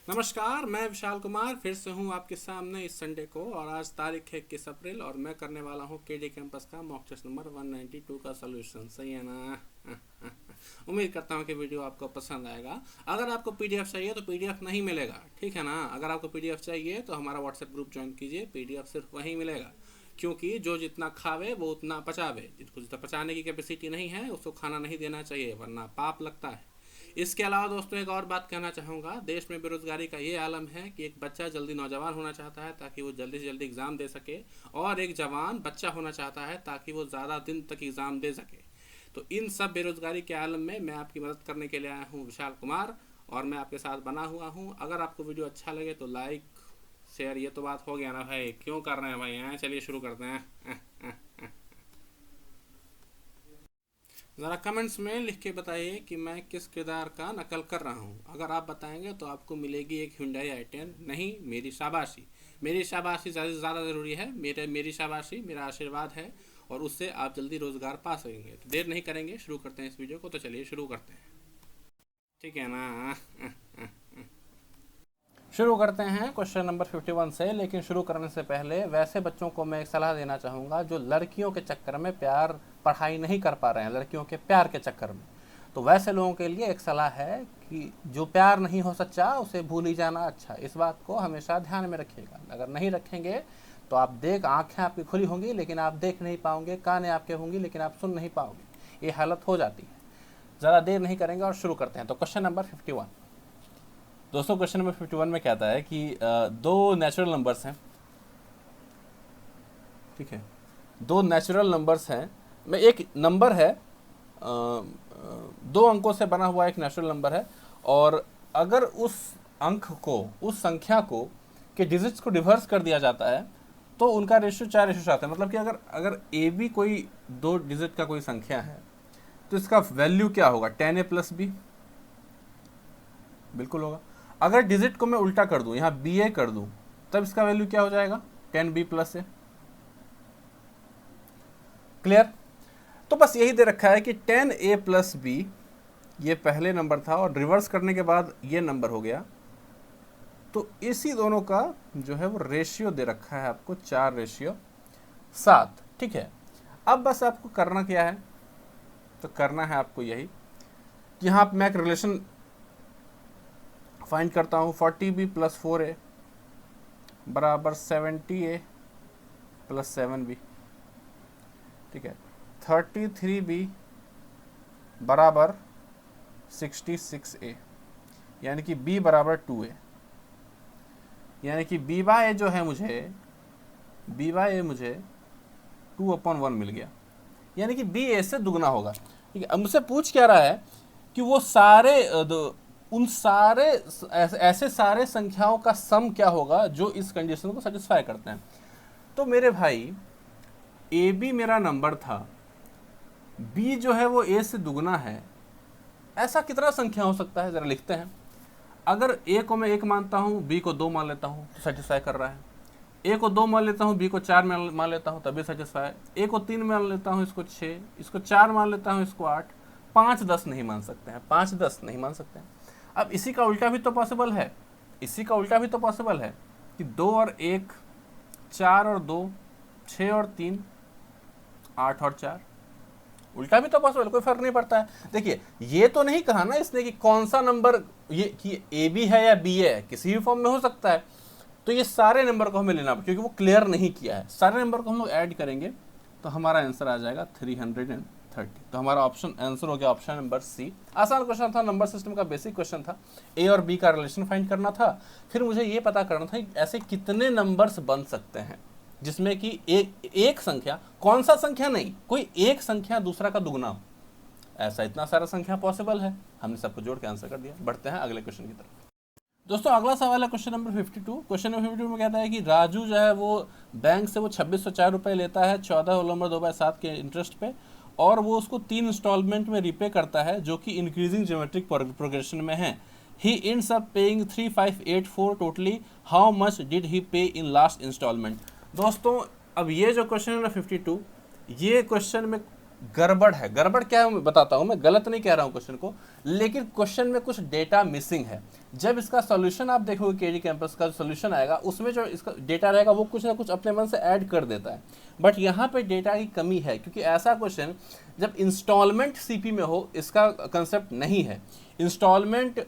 नमस्कार, मैं विशाल कुमार फिर से हूँ आपके सामने इस संडे को। और आज तारीख है 21 अप्रैल और मैं करने वाला हूँ केडी कैंपस का मॉक टेस्ट नंबर 192 का सोल्यूशन। सही है ना? उम्मीद करता हूँ कि वीडियो आपको पसंद आएगा। अगर आपको पीडीएफ चाहिए तो पीडीएफ नहीं मिलेगा, ठीक है ना? अगर आपको पीडीएफ चाहिए तो हमारा व्हाट्सएप ग्रुप ज्वाइन कीजिए, पीडीएफ सिर्फ वहीं मिलेगा। क्योंकि जो जितना खावे वो उतना पचावे, जिसको जितना पचाने की कैपेसिटी नहीं है उसको खाना नहीं देना चाहिए, वरना पाप लगता है। इसके अलावा दोस्तों एक और बात कहना चाहूँगा। देश में बेरोजगारी का ये आलम है कि एक बच्चा जल्दी नौजवान होना चाहता है ताकि वो जल्दी से जल्दी एग्ज़ाम दे सके, और एक जवान बच्चा होना चाहता है ताकि वो ज़्यादा दिन तक एग्ज़ाम दे सके। तो इन सब बेरोजगारी के आलम में मैं आपकी मदद करने के लिए आया हूँ, विशाल कुमार, और मैं आपके साथ बना हुआ हूँ। अगर आपको वीडियो अच्छा लगे तो लाइक शेयर, ये तो बात हो गया ना भाई? क्यों कर रहे हैं भाई? हैं, चलिए शुरू करते हैं। ज़रा कमेंट्स में लिख के बताइए कि मैं किस किरदार का नकल कर रहा हूँ। अगर आप बताएंगे तो आपको मिलेगी एक Hyundai i10, नहीं मेरी शाबाशी। मेरी शाबाशी ज़्यादा ज़रूरी है। मेरी शाबाशी मेरा आशीर्वाद है, और उससे आप जल्दी रोज़गार पा सकेंगे। तो देर नहीं करेंगे, शुरू करते हैं इस वीडियो को। तो चलिए शुरू करते हैं, ठीक है ना? शुरू करते हैं क्वेश्चन नंबर 51 से। लेकिन शुरू करने से पहले वैसे बच्चों को मैं एक सलाह देना चाहूँगा जो लड़कियों के चक्कर में पढ़ाई नहीं कर पा रहे हैं, लड़कियों के प्यार के चक्कर में। तो वैसे लोगों के लिए एक सलाह है कि जो प्यार नहीं हो सच्चा उसे भूल ही जाना अच्छा। इस बात को हमेशा ध्यान में रखिएगा। अगर नहीं रखेंगे तो आँखें आपकी खुली होंगी लेकिन आप देख नहीं पाओगे, कानें आपके होंगी लेकिन आप सुन नहीं पाओगे। ये हालत हो जाती है। ज़्यादा देर नहीं करेंगे और शुरू करते हैं। तो क्वेश्चन नंबर 51 दोस्तों, क्वेश्चन नंबर 51 में कहता है कि दो नेचुरल नंबर्स हैं, ठीक है? दो नेचुरल नंबर्स हैं में एक नंबर है, दो अंकों से बना हुआ एक नेचुरल नंबर है, और अगर उस अंक को, उस संख्या को के डिजिट्स को रिवर्स कर दिया जाता है तो उनका रेशियो 4:7 आता है। मतलब कि अगर ए बी कोई दो डिजिट का कोई संख्या है तो इसका वैल्यू क्या होगा? 10a प्लस बी बिल्कुल होगा। अगर डिजिट को मैं उल्टा कर दूं, यहाँ बी ए कर दूं, तब इसका वैल्यू क्या हो जाएगा? 10b प्लस ए। क्लियर? तो बस यही दे रखा है कि 10a प्लस बी ये पहले नंबर था और रिवर्स करने के बाद ये नंबर हो गया। तो इसी दोनों का जो है वो रेशियो दे रखा है आपको, 4:7, ठीक है? अब बस आपको करना क्या है? तो करना है आपको यही कि यहाँ मैं एक रिलेशन फाइंड करता हूँ। 40b प्लस 4a बराबर 70a प्लस 7b, ठीक है? 33b बराबर 66a, यानी कि b बराबर 2a, यानी कि b बाय ए जो है मुझे 2/1 मिल गया, यानी कि b a से दुगना होगा, ठीक है? अब मुझसे पूछ क्या रहा है कि वो ऐसे सारे संख्याओं का सम क्या होगा जो इस कंडीशन को सेटिस्फाई करते हैं। तो मेरे भाई ए बी मेरा नंबर था, बी जो है वो ए से दुगना है। ऐसा कितना संख्या हो सकता है? जरा लिखते हैं। अगर ए को मैं 1 मानता हूँ, बी को 2 मान लेता हूँ तो सेटिस्फाई कर रहा है। ए को 2 मान लेता हूँ, बी को 4 मान लेता हूँ तभी सेटिस्फाई। ए को 3 मान लेता हूँ, इसको 6, इसको 4 मान लेता हूँ, इसको 8, 5 10 नहीं मान सकते हैं, 5 10 नहीं मान सकते हैं। अब इसी का उल्टा भी तो पॉसिबल है, इसी का उल्टा भी तो पॉसिबल है कि 2 और 1, 4 और 2, 6 और 3, 8 और 4। उल्टा भी तो पॉसिबल, कोई फर्क नहीं पड़ता है। देखिए, ये तो नहीं कहा ना इसने कि कौन सा नंबर ये कि ए बी है या बी है, किसी भी फॉर्म में हो सकता है। तो ये सारे नंबर को हमें लेना, क्योंकि वो क्लियर नहीं किया है। सारे नंबर को हम लोग ऐड करेंगे तो हमारा आंसर आ जाएगा 330। तो हमारा आंसर हो गया ऑप्शन नंबर सी। आसान क्वेश्चन था, नंबर सिस्टम का बेसिक क्वेश्चन था। ए और बी का रिलेशन फाइंड करना था, फिर मुझे ये पता करना था ऐसे कितने नंबर्स बन सकते हैं जिसमें कि एक संख्या, कौन सा संख्या नहीं, कोई एक संख्या दूसरा का दुगना हो। ऐसा इतना सारा संख्या पॉसिबल है, हमने सबको जोड़ के आंसर कर दिया। बढ़ते हैं अगले क्वेश्चन की तरफ। दोस्तों, अगला सवाल है क्वेश्चन नंबर 52। क्वेश्चन नंबर 52 में कहता है कि राजू जो है वो बैंक से वो 2604 रुपये लेता है 14 होल नंबर 2/7 के इंटरेस्ट पे, और वो उसको 3 इंस्टॉलमेंट में रिपे करता है जो कि इंक्रीजिंग ज्योमेट्रिक प्रोग्रेशन में है। He ends up paying 3584 totally, how much did he pay in last instalment? दोस्तों, अब ये जो क्वेश्चन है 52, ये क्वेश्चन में गड़बड़ है। गड़बड़ क्या है मैं बताता हूं, मैं गलत नहीं कह रहा हूं क्वेश्चन को, लेकिन क्वेश्चन में कुछ डेटा मिसिंग है। जब इसका सॉल्यूशन आप देखोगे केडी कैंपस का सॉल्यूशन आएगा, उसमें जो इसका डेटा रहेगा वो कुछ ना कुछ अपने मन से ऐड कर देता है, बट यहाँ पे डेटा की कमी है, क्योंकि ऐसा क्वेश्चन जब इंस्टॉलमेंट सीपी में हो, इसका कंसेप्ट नहीं है। इंस्टॉलमेंट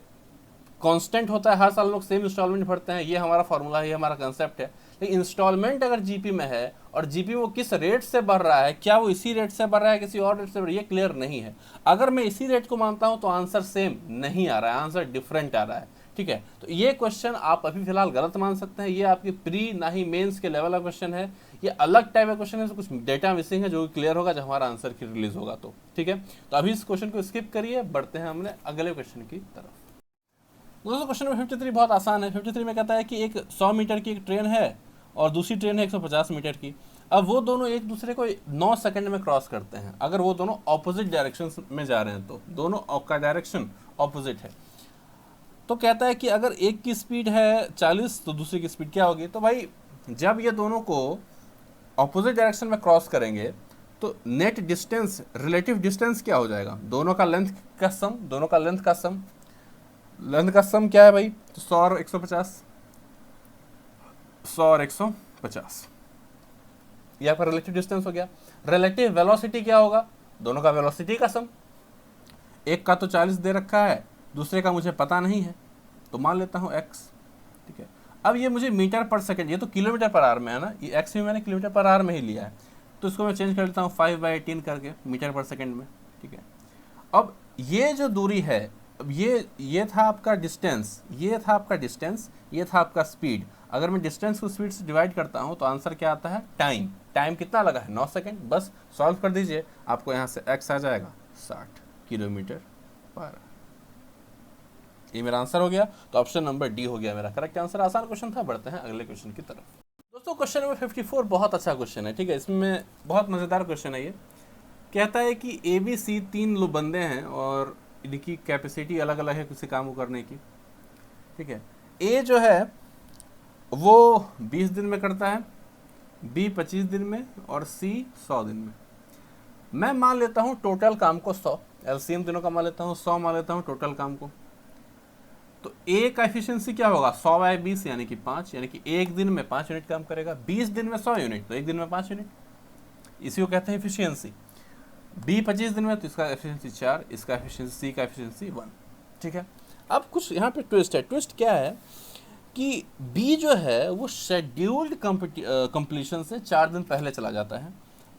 कांस्टेंट होता है, हर साल लोग सेम इंस्टॉलमेंट भरते हैं, ये हमारा फॉर्मूला है, ये हमारा कंसेप्ट है। लेकिन इंस्टॉलमेंट अगर जीपी में है और जीपी वो किस रेट से बढ़ रहा है, क्या वो इसी रेट से बढ़ रहा है किसी और रेट से बढ़ रहा है, ये क्लियर नहीं है। अगर मैं इसी रेट को मानता हूं तो आंसर सेम नहीं आ रहा है, आंसर डिफरेंट आ रहा है। ठीक है, तो ये क्वेश्चन आप अभी फिलहाल गलत मान सकते हैं। ये आपकी प्री ना ही मेंस के लेवल का क्वेश्चन है, ये अलग टाइप का क्वेश्चन है, तो कुछ डेटा मिसिंग है जो क्लियर होगा जब हमारा आंसर की रिलीज होगा तो। ठीक है, तो अभी इस क्वेश्चन को स्किप करिए, बढ़ते हैं हमने अगले क्वेश्चन की तरफ। दोस्तों क्वेश्चन नंबर 53 बहुत आसान है। 53 में कहता है कि एक 100 मीटर की एक ट्रेन है और दूसरी ट्रेन है 150 मीटर की। अब वो दोनों एक दूसरे को 9 सेकंड में क्रॉस करते हैं। अगर वो दोनों ऑपोजिट डायरेक्शन में जा रहे हैं तो दोनों का डायरेक्शन ऑपोजिट है। तो कहता है कि अगर एक की स्पीड है 40 तो दूसरी की स्पीड क्या होगी। तो भाई जब ये दोनों को ऑपोजिट डायरेक्शन में क्रॉस करेंगे तो नेट डिस्टेंस, रिलेटिव डिस्टेंस क्या हो जाएगा, दोनों का लेंथ का सम, दोनों का लेंथ का सम। लेंथ का सम क्या है भाई, तो 100 और 150, 100 और 150, ये आपका रिलेटिव डिस्टेंस हो गया। रिलेटिव वेलोसिटी क्या होगा, दोनों का वेलोसिटी का सम। एक का तो 40 दे रखा है, दूसरे का मुझे पता नहीं है, तो मान लेता हूँ x। ठीक है, अब ये मुझे मीटर पर सेकंड, ये तो किलोमीटर पर आवर में है ना, ये x भी मैंने किलोमीटर पर आवर में ही लिया है, तो इसको मैं चेंज कर लेता हूँ 5/18 करके मीटर पर सेकंड में। ठीक है, अब ये जो दूरी है, अब ये था आपका डिस्टेंस, ये था आपका डिस्टेंस, ये था आपका स्पीड। अगर मैं डिस्टेंस को स्पीड से डिवाइड करता हूं तो आंसर क्या आता है, टाइम। टाइम कितना लगा है, 9 सेकंड। बस सॉल्व कर दीजिए, आपको यहां से x आ जाएगा 60 किलोमीटर पर। ये मेरा आंसर हो गया, तो ऑप्शन नंबर डी हो गया मेरा करेक्ट आंसर। आसान क्वेश्चन था, बढ़ते हैं अगले क्वेश्चन की तरफ। दोस्तों क्वेश्चन नंबर 54 बहुत अच्छा क्वेश्चन है। ठीक है, इसमें बहुत मजेदार क्वेश्चन है। ये कहता है कि ABC 3 लोग बंदे हैं और इनकी कैपेसिटी अलग अलग है किसी काम को करने की। ठीक है, ए जो है वो 20 दिन में करता है, बी 25 दिन में और सी 100 दिन में। मैं मान लेता हूं टोटल काम को 100, एलसीएम तीनों का मान लेता हूं 100, मान लेता हूं टोटल काम को। तो ए का एफिशिएंसी क्या होगा, 100/20 यानी कि 5, यानी कि एक दिन में 5 यूनिट काम करेगा। 20 दिन में 100 यूनिट, तो एक दिन में 5 यूनिट, इसी को कहते हैं एफिशिएंसी। बी 25 दिन में, तो इसका एफिशिएंसी 4, इसका एफिशिएंसी, सी का एफिशिएंसी 1। ठीक है, अब कुछ यहाँ पे ट्विस्ट है। ट्विस्ट क्या है कि बी जो है वो शेड्यूल्ड कंप्लीशन से 4 दिन पहले चला जाता है,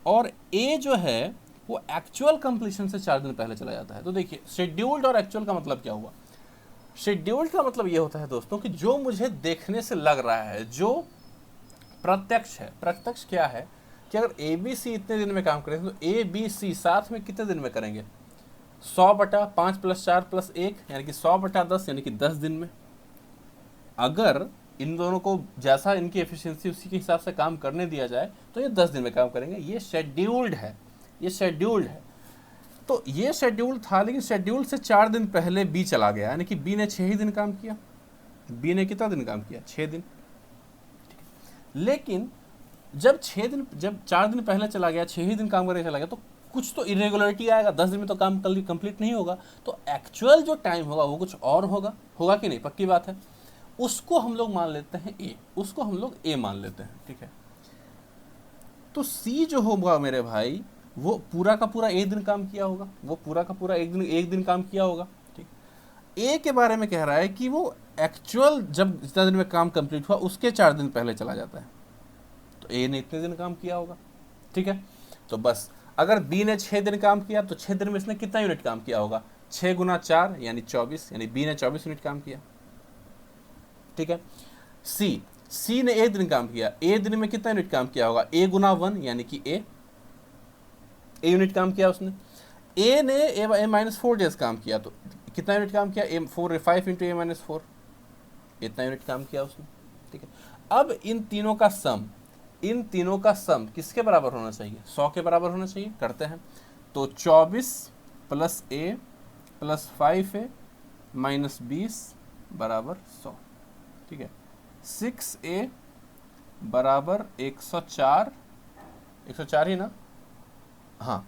और ए जो है वो एक्चुअल कंप्लीशन से 4 दिन पहले चला जाता है। तो देखिए शेड्यूल्ड और एक्चुअल का मतलब क्या हुआ। शेड्यूल्ड का मतलब ये होता है दोस्तों कि जो मुझे देखने से लग रहा है, जो प्रत्यक्ष है। प्रत्यक्ष क्या है कि अगर ए बी सी इतने दिन में काम करेंगे तो ए बी सी साथ में कितने दिन में करेंगे, 100/5 + 4 + 1 यानी कि 100/10 यानी कि 10 दिन में। अगर इन दोनों को जैसा इनकी एफिशिएंसी उसी के हिसाब से काम करने दिया जाए तो ये 10 दिन में काम करेंगे। ये शेड्यूल्ड है, ये शेड्यूल्ड है। तो ये शेड्यूल था, लेकिन शेड्यूल से 4 दिन पहले बी चला गया, यानी कि बी ने 6 ही दिन काम किया। बी ने कितना दिन काम किया, 6 दिन। लेकिन जब 4 दिन पहले चला गया, 6 ही दिन काम करके चला गया, तो कुछ तो इरेगुलरिटी आएगा, 10 दिन में तो काम कंप्लीट नहीं होगा। तो एक्चुअल जो टाइम होगा वो कुछ और होगा, होगा कि नहीं, पक्की बात है। उसको हम लोग मान लेते हैं ए, उसको हम लोग ए मान लेते हैं। ठीक है, तो सी जो होगा मेरे भाई वो पूरा का पूरा एक दिन काम किया होगा, वो पूरा का पूरा एक दिन काम किया होगा। ठीक, ए के बारे में कह रहा है कि वो एक्चुअल जब जितना दिन में काम कंप्लीट हुआ उसके 4 दिन पहले चला जाता है, तो ए ने इतने दिन काम किया होगा। ठीक है, तो बस अगर बी ने 6 दिन काम किया तो 6 दिन में इसने कितना यूनिट काम किया होगा, 6 × 4 यानी 24, यानी बी ने 24 यूनिट काम किया। ठीक है, सी ने 1 दिन काम किया, ए दिन में कितना यूनिट काम किया होगा, a × 1 यानी कि ए यूनिट काम किया उसने। ए ने a-4 डेज काम किया, तो कितना यूनिट काम किया, 5 × a-4, इतना यूनिट काम किया उसने। ठीक है, अब इन तीनों का सम किसके बराबर होना चाहिए, 100 के बराबर होना चाहिए। करते हैं, तो 24 + a + 5a - 20 = 100। ठीक है, 6a = 104 ही ना, हाँ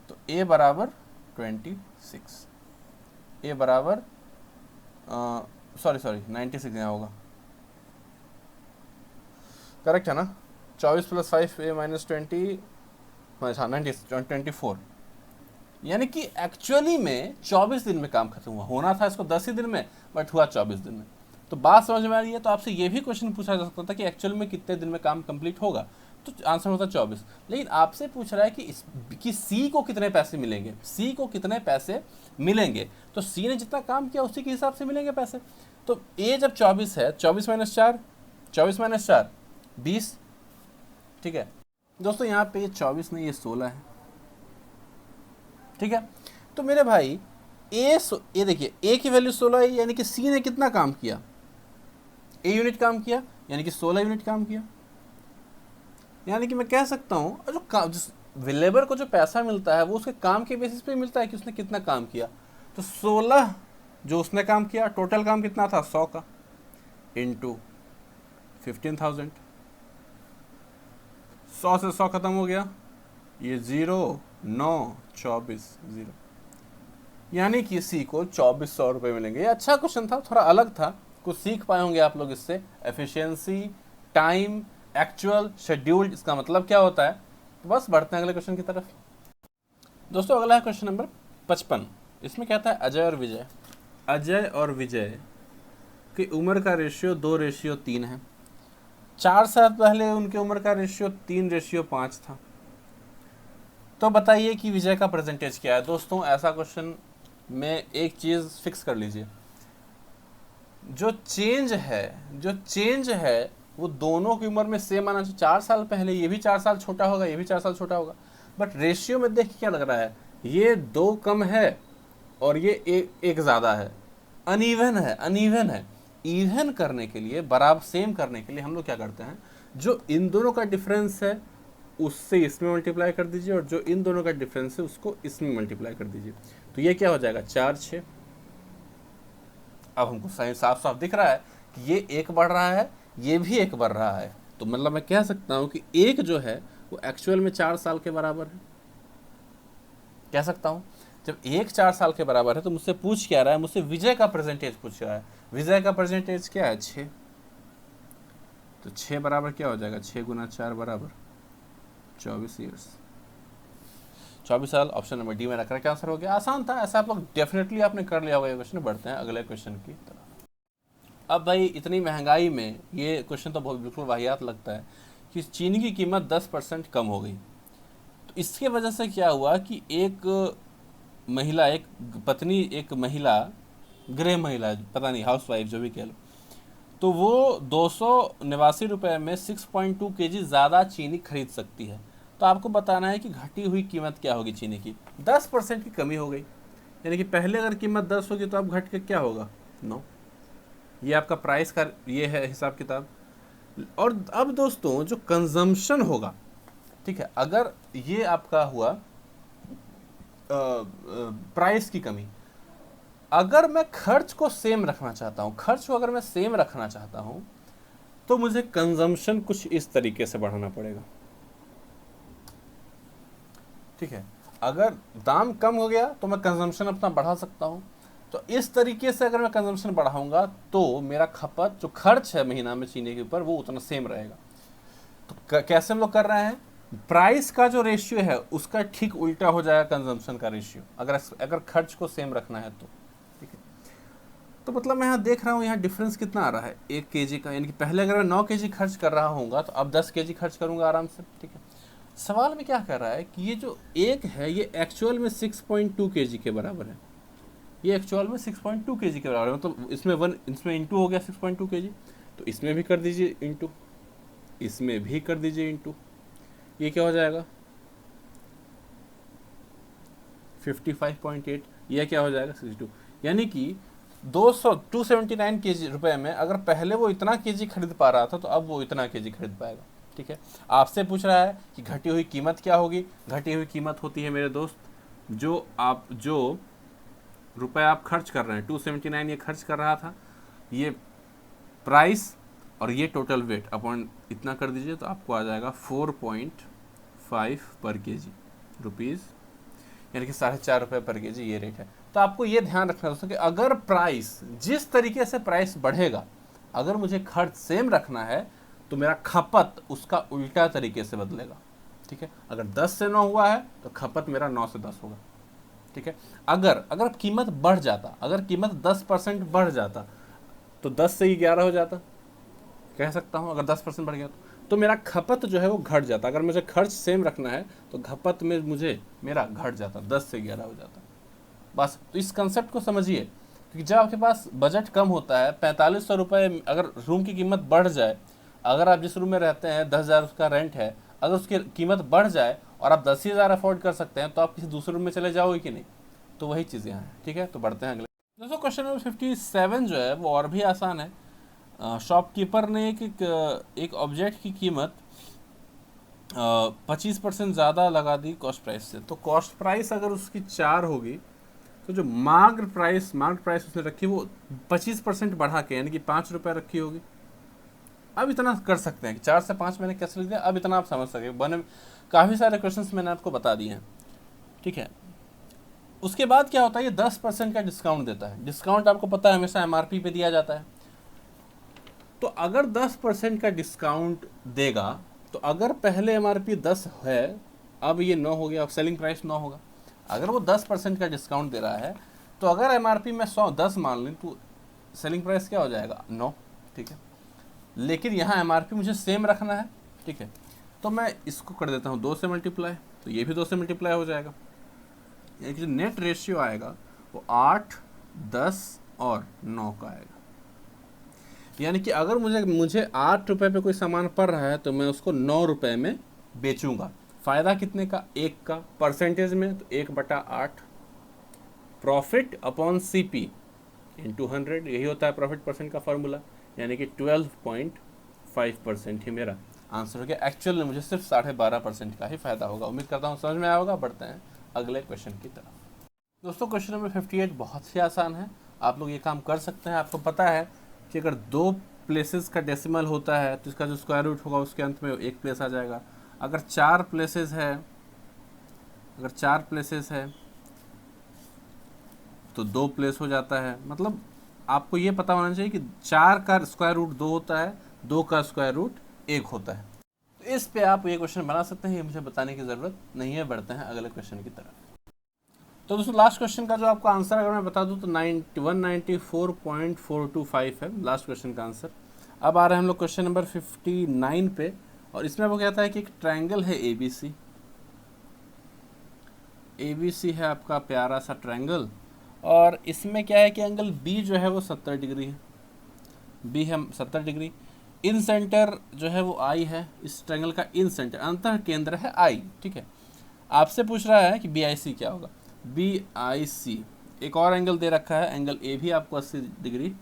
तो ए बराबर 26, ए बराबर सॉरी 96 यहाँ होगा, करेक्ट है ना। 24 + 5 ए -20, हाँ 24, यानी कि एक्चुअली में 24 दिन में काम खत्म हुआ, होना था इसको 10 ही दिन में, बट हुआ 24 दिन में। तो बात समझ में आ रही है। तो आपसे ये भी क्वेश्चन पूछा जा सकता था कि एक्चुअल में कितने दिन में काम कंप्लीट होगा, तो आंसर होता 24। लेकिन आपसे पूछ रहा है कि सी को कितने पैसे मिलेंगे, सी को कितने पैसे मिलेंगे, तो सी ने जितना काम किया उसी के हिसाब से मिलेंगे पैसे। तो ए जब 24 है, 24 - 4, 24 - 4 20, ठीक है दोस्तों। यहाँ पे 24 नहीं, ये 16 है, ठीक है। तो मेरे भाई ए देखिए, ए की वैल्यू 16 है, यानी कि सी ने कितना काम किया, ए यूनिट काम किया, यानी कि 16 यूनिट काम किया। यानी कि मैं कह सकता हूँ जिस लेबर को जो पैसा मिलता है वो उसके काम के बेसिस पे मिलता है कि उसने कितना काम किया। तो 16 जो उसने काम किया, टोटल काम कितना था 100 का, इंटू 15,000, 100 से 100 खत्म हो गया, ये 0 9 24 0, यानी कि सी को 2400 रुपये मिलेंगे। ये अच्छा क्वेश्चन था, थोड़ा अलग था, कुछ सीख पाए होंगे आप लोग इससे, एफिशिएंसी, टाइम, एक्चुअल, शेड्यूल्ड, इसका मतलब क्या होता है। तो बस बढ़ते हैं अगले क्वेश्चन की तरफ। दोस्तों अगला है क्वेश्चन नंबर 55। इसमें कहता है अजय और विजय की उम्र का रेशियो 2:3 है। 4 साल पहले उनकी उम्र का रेशियो 3:5 था। तो बताइए कि विजय का परसेंटेज क्या है। दोस्तों ऐसा क्वेश्चन में एक चीज़ फिक्स कर लीजिए, जो चेंज है वो दोनों की उम्र में सेम आना चाहिए। 4 साल पहले ये भी 4 साल छोटा होगा, ये भी 4 साल छोटा होगा, बट रेशियो में देख के क्या लग रहा है, ये 2 कम है और ये एक ज़्यादा है, अनइवन है। इवन करने के लिए, बराबर सेम करने के लिए हम लोग क्या करते हैं, जो इन दोनों का डिफरेंस है उससे इसमें मल्टीप्लाई कर दीजिए, और जो इन दोनों का डिफरेंस है उसको इसमें मल्टीप्लाई कर दीजिए। तो ये क्या हो जाएगा 4 6। अब हमको साफ साफ दिख रहा है कि ये 1 बढ़ रहा है, ये भी 1 बढ़ रहा है। तो मतलब मैं कह सकता हूँ कि 1 जो है वो एक्चुअल में 4 साल के बराबर है, कह सकता हूँ। जब 1 4 साल के बराबर है तो मुझसे पूछ क्या रहा है, मुझसे विजय का परसेंटेज पूछ रहा है। विजय का परसेंटेज क्या है 6, तो 6 बराबर क्या हो जाएगा, 6 × 4 बराबर 24 ईयर्स, 24 साल। ऑप्शन नंबर डी में रख रहा आंसर हो गया। आसान था, ऐसा आप लोग डेफिनेटली आपने कर लिया होगा ये क्वेश्चन। बढ़ते हैं अगले क्वेश्चन की तरफ। अब भाई इतनी महंगाई में ये क्वेश्चन तो बहुत बिल्कुल वाहियात लगता है कि चीनी की कीमत 10% कम हो गई। तो इसके वजह से क्या हुआ कि एक महिला, गृह महिला, पता नहीं हाउस वाइफ जो भी कह लो, तो वो 289 रुपये में 6.2 kg ज़्यादा चीनी खरीद सकती है। तो आपको बताना है कि घटी हुई कीमत क्या होगी चीनी की। 10% की कमी हो गई, यानी कि पहले अगर कीमत 10 होगी तो अब घट के क्या होगा 9। ये आपका प्राइस का ये है हिसाब किताब। और अब दोस्तों जो कंजम्पशन होगा, ठीक है, अगर ये आपका हुआ प्राइस की कमी, अगर मैं खर्च को सेम रखना चाहता हूं, तो मुझे कंजम्पशन कुछ इस तरीके से बढ़ाना पड़ेगा, ठीक है। अगर दाम कम हो गया तो मैं कंजम्पशन अपना बढ़ा सकता हूं। तो इस तरीके से अगर मैं कंजम्पशन बढ़ाऊंगा तो मेरा खपत जो खर्च है महीना में चीनी के ऊपर वो उतना सेम रहेगा। तो कैसे हम लोग कर रहे हैं, प्राइस का जो रेशियो है उसका ठीक उल्टा हो जाएगा कंजम्पशन का रेशियो, अगर खर्च को सेम रखना है तो, ठीक है। तो मतलब मैं यहाँ देख रहा हूँ यहाँ डिफरेंस कितना आ रहा है 1 kg का, यानी कि पहले अगर मैं 9 kg खर्च कर रहा हूँगा तो अब 10 kg खर्च करूँगा आराम से, ठीक है। सवाल में क्या कर रहा है कि ये जो 1 है ये एक्चुअल में 6.2 kg के बराबर है, ये एक्चुअल में 6.2 kg के बराबर है। मतलब इसमें इंटू हो गया 6.2 kg, तो इसमें भी कर दीजिए इंटू, इसमें भी कर दीजिए इंटू, ये क्या हो जाएगा 55.8, यह क्या हो जाएगा 62। यानी कि 279 kg रुपए में अगर पहले वो इतना kg खरीद पा रहा था तो अब वो इतना kg खरीद पाएगा, ठीक है। आपसे पूछ रहा है कि घटी हुई कीमत क्या होगी। घटी हुई कीमत होती है मेरे दोस्त, जो रुपए आप खर्च कर रहे हैं, 279 ये खर्च कर रहा था, ये प्राइस और ये टोटल वेट अपॉन इतना कर दीजिए तो आपको आ जाएगा 4.5 पर kg रुपीज़। यानी कि 4.5 रुपये पर केजी ये रेट है। तो आपको ये ध्यान रखना दोस्तों कि अगर प्राइस जिस तरीके से प्राइस बढ़ेगा, अगर मुझे खर्च सेम रखना है तो मेरा खपत उसका उल्टा तरीके से बदलेगा। ठीक है, अगर 10 से 9 हुआ है तो खपत मेरा 9 से 10 होगा। ठीक है, अगर कीमत बढ़ जाता, अगर कीमत 10% बढ़ जाता तो 10 से ही 11 हो जाता, कह सकता हूँ। अगर 10% बढ़ गया तो मेरा खपत जो है वो घट जाता। अगर मुझे खर्च सेम रखना है तो खपत में मुझे मेरा घट जाता, 10 से 11 हो जाता। बस तो इस कंसेप्ट को समझिए, क्योंकि जब आपके पास बजट कम होता है, 4500 रुपये, अगर रूम की कीमत बढ़ जाए, अगर आप जिस रूम में रहते हैं 10,000 उसका रेंट है, अगर उसकी कीमत बढ़ जाए और आप 10,000 अफोर्ड कर सकते हैं तो आप किसी दूसरे रूम में चले जाओगे कि नहीं। तो वही चीज़ें हैं। ठीक है, तो बढ़ते हैं अगले। दोस्तों क्वेश्चन नंबर 57 जो है वो और भी आसान है। शॉपकीपर ने एक ऑब्जेक्ट की कीमत 25% ज़्यादा लगा दी कॉस्ट प्राइस से। तो कॉस्ट प्राइस अगर उसकी 4 होगी तो जो मार्क प्राइस उसने रखी वो 25% बढ़ा के, यानी कि 5 रुपये रखी होगी। अब इतना कर सकते हैं कि 4 से 5 मैंने कैसे लिख दिया, अब इतना आप समझ सके। बने काफ़ी सारे क्वेश्चंस मैंने आपको बता दिए हैं। ठीक है, उसके बाद क्या होता है, ये 10% का डिस्काउंट देता है। डिस्काउंट आपको पता है हमेशा MRP पे दिया जाता है। तो अगर 10% का डिस्काउंट देगा तो अगर पहले MRP 10 है, अब ये 9 हो गया, अब सेलिंग प्राइस 9 होगा। अगर वो 10% का डिस्काउंट दे रहा है तो अगर MRP में 10 मान लें तो सेलिंग प्राइस क्या हो जाएगा, 9। ठीक है, लेकिन यहाँ MRP मुझे सेम रखना है। ठीक है, तो मैं इसको कर देता हूँ 2 से मल्टीप्लाई, तो ये भी 2 से मल्टीप्लाई हो जाएगा। यानी कि जो नेट रेशियो आएगा वो 8, 10 और 9 का आएगा। यानी कि अगर मुझे 8 रुपये पे कोई सामान पड़ रहा है तो मैं उसको 9 रुपये में बेचूंगा। फ़ायदा कितने का, 1 का। परसेंटेज में तो 1/8, प्रॉफिट अपॉन CP इंटू 100, यही होता है प्रॉफिट परसेंट का फार्मूला। यानी कि 12.5% ही मेरा आंसर हो गया। एक्चुअल में मुझे सिर्फ 12.5% का ही फायदा होगा। उम्मीद करता हूँ समझ में आया होगा। बढ़ते हैं अगले क्वेश्चन की तरफ। दोस्तों क्वेश्चन नंबर 58 बहुत ही आसान है, आप लोग ये काम कर सकते हैं। आपको पता है कि अगर 2 प्लेसेस का डेसिमल होता है तो इसका जो स्क्वायर रूट होगा उसके अंत में 1 प्लेस आ जाएगा। अगर 4 प्लेसेस है तो 2 प्लेस हो जाता है। मतलब आपको ये पता होना चाहिए कि 4 का स्क्वायर रूट 2 होता है, 2 का स्क्वायर रूट 1 होता है। तो इस पे आप ये क्वेश्चन बना सकते हैं, ये मुझे बताने की ज़रूरत नहीं है। बढ़ते हैं अगले क्वेश्चन की तरफ। तो दोस्तों लास्ट क्वेश्चन का जो आपको आंसर अगर मैं बता दूं तो 194.425 है लास्ट क्वेश्चन का आंसर। अब आ रहे हैं हम लोग क्वेश्चन नंबर 59 पे, और इसमें आपको कहता है कि एक ट्रायंगल है ABC है आपका प्यारा सा ट्रायंगल, और इसमें क्या है कि एंगल B जो है वो 70 डिग्री है। B है 70 डिग्री। इन सेंटर जो है वो I है, इस ट्रायंगल का इन सेंटर अंतः केंद्र है I। ठीक है, आपसे पूछ रहा है कि BIC क्या होगा। BIC एक और एंगल दे रखा है, एंगल A भी आपको 80 डिग्री